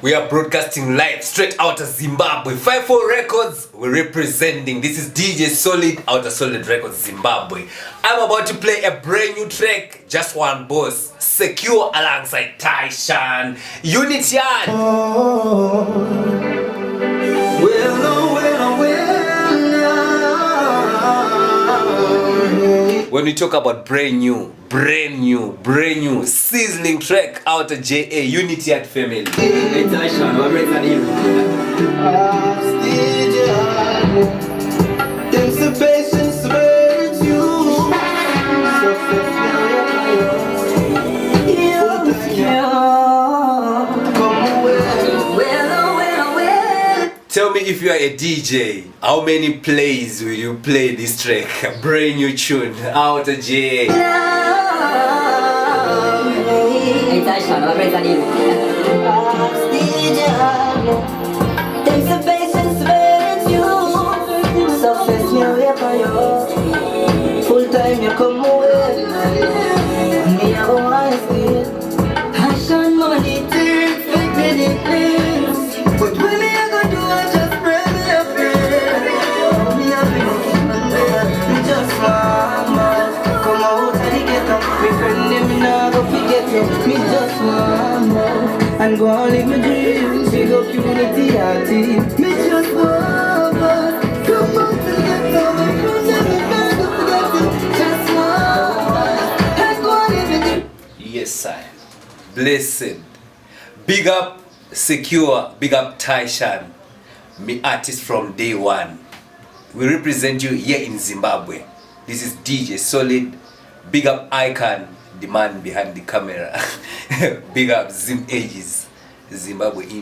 We are broadcasting live straight out of Zimbabwe. 54 Records, we're representing. This is DJ Solid out of Solid Records, Zimbabwe. I'm about to play a brand new track, just one boss, Sycure alongside Tyshawn. Unity. When we talk about brand new, sizzling track out of JA, Unity at Family. Hey Tyshawn, what brings on you? Tell me if you are a DJ, how many plays will you play this track? A brand new tune out of JA. Hey Tyshawn, what brings on you? Full time you come away. Me I want to see passion money things, many things. But when me I go do I just pray me a prayer. Me a me just want man. Come out and get up. Me friend them now go forget you. Me just want man. And go on live my dreams. Big up Unity team. Me just want man. Come out and get up. Yes, I. Blessed. Big up Sycure, big up Tyshawn. Me artist from day one. We represent you here in Zimbabwe. This is DJ Solid. Big up Icon, the man behind the camera. Big up Zim Ages, Zimbabwe.